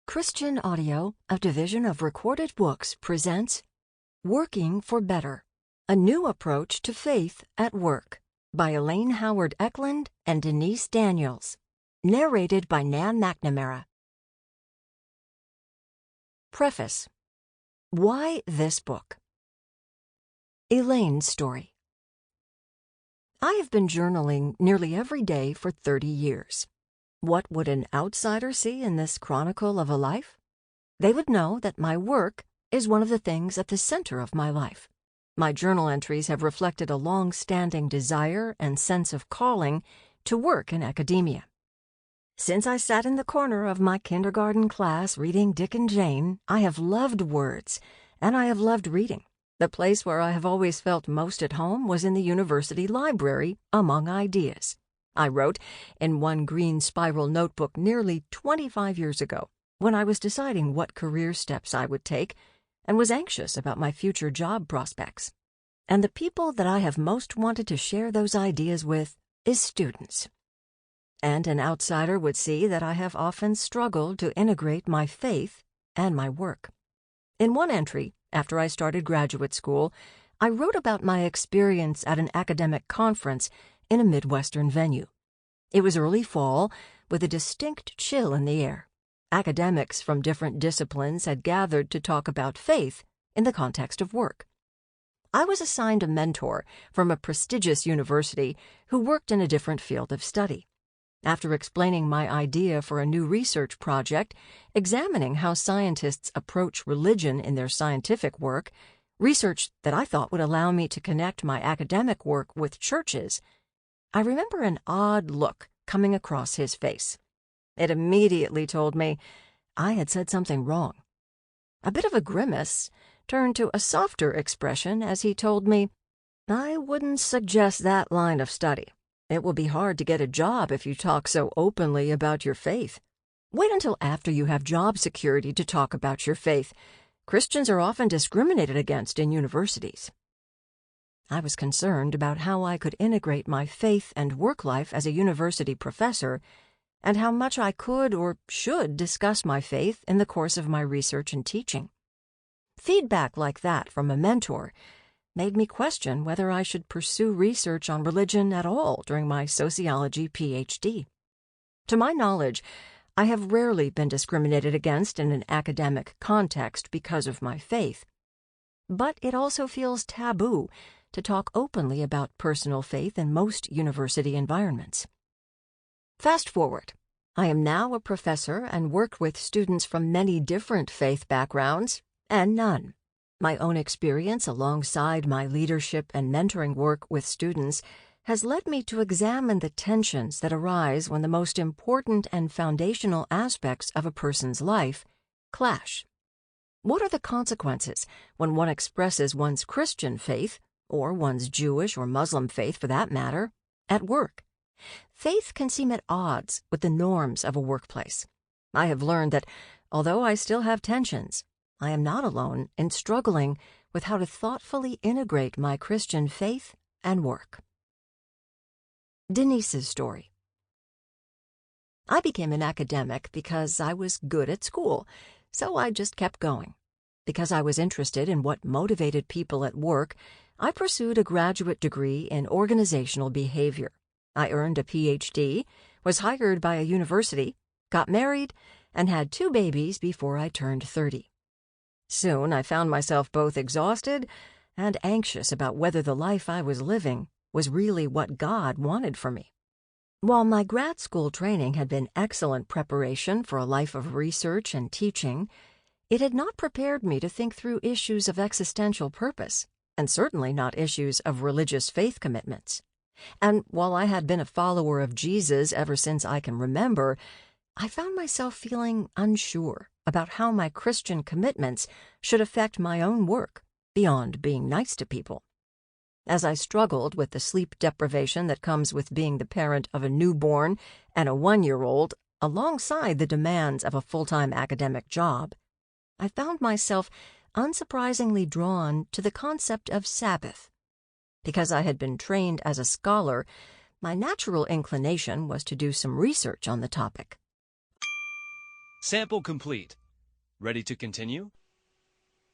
Christian Audio, a division of Recorded Books, presents Working for Better, A New Approach to Faith at Work by Elaine Ecklund and Denise Daniels. Narrated by Nan McNamara. Preface. Why this book? Elaine's story. I have been journaling nearly every day for 30 years. What would an outsider see in this chronicle of a life? They would know that my work is one of the things at the center of my life. My journal entries have reflected a long-standing desire and sense of calling to work in academia. Since I sat in the corner of my kindergarten class reading Dick and Jane, I have loved words, and I have loved reading. The place where I have always felt most at home was in the university library, among ideas. I wrote in one green spiral notebook nearly 25 years ago when I was deciding what career steps I would take and was anxious about my future job prospects. And the people that I have most wanted to share those ideas with is students. And an outsider would see that I have often struggled to integrate my faith and my work. In one entry, after I started graduate school, I wrote about my experience at an academic conference in a Midwestern venue. It was early fall, with a distinct chill in the air. Academics from different disciplines had gathered to talk about faith in the context of work. I was assigned a mentor from a prestigious university who worked in a different field of study. After explaining my idea for a new research project, examining how scientists approach religion in their scientific work, research that I thought would allow me to connect my academic work with churches, I remember an odd look coming across his face. It immediately told me I had said something wrong. A bit of a grimace turned to a softer expression as he told me, "I wouldn't suggest that line of study. It will be hard to get a job if you talk so openly about your faith. Wait until after you have job security to talk about your faith. Christians are often discriminated against in universities." I was concerned about how I could integrate my faith and work life as a university professor, and how much I could or should discuss my faith in the course of my research and teaching. Feedback like that from a mentor made me question whether I should pursue research on religion at all during my sociology PhD. To my knowledge, I have rarely been discriminated against in an academic context because of my faith. But it also feels taboo to talk openly about personal faith in most university environments. Fast forward. I am now a professor and work with students from many different faith backgrounds and none. My own experience alongside my leadership and mentoring work with students has led me to examine the tensions that arise when the most important and foundational aspects of a person's life clash. What are the consequences when one expresses one's Christian faith, or one's Jewish or Muslim faith for that matter, at work? Faith can seem at odds with the norms of a workplace. I have learned that, although I still have tensions, I am not alone in struggling with how to thoughtfully integrate my Christian faith and work. Denise's story. I became an academic because I was good at school, so I just kept going. Because I was interested in what motivated people at work, I pursued a graduate degree in organizational behavior. I earned a PhD, was hired by a university, got married, and had 2 babies before I turned 30. Soon I found myself both exhausted and anxious about whether the life I was living was really what God wanted for me. While my grad school training had been excellent preparation for a life of research and teaching, it had not prepared me to think through issues of existential purpose, and certainly not issues of religious faith commitments. And while I had been a follower of Jesus ever since I can remember, I found myself feeling unsure about how my Christian commitments should affect my own work, beyond being nice to people. As I struggled with the sleep deprivation that comes with being the parent of a newborn and a 1-year-old, alongside the demands of a full-time academic job, I found myself unsurprisingly drawn to the concept of Sabbath. Because I had been trained as a scholar, my natural inclination was to do some research on the topic. Sample complete. Ready to continue?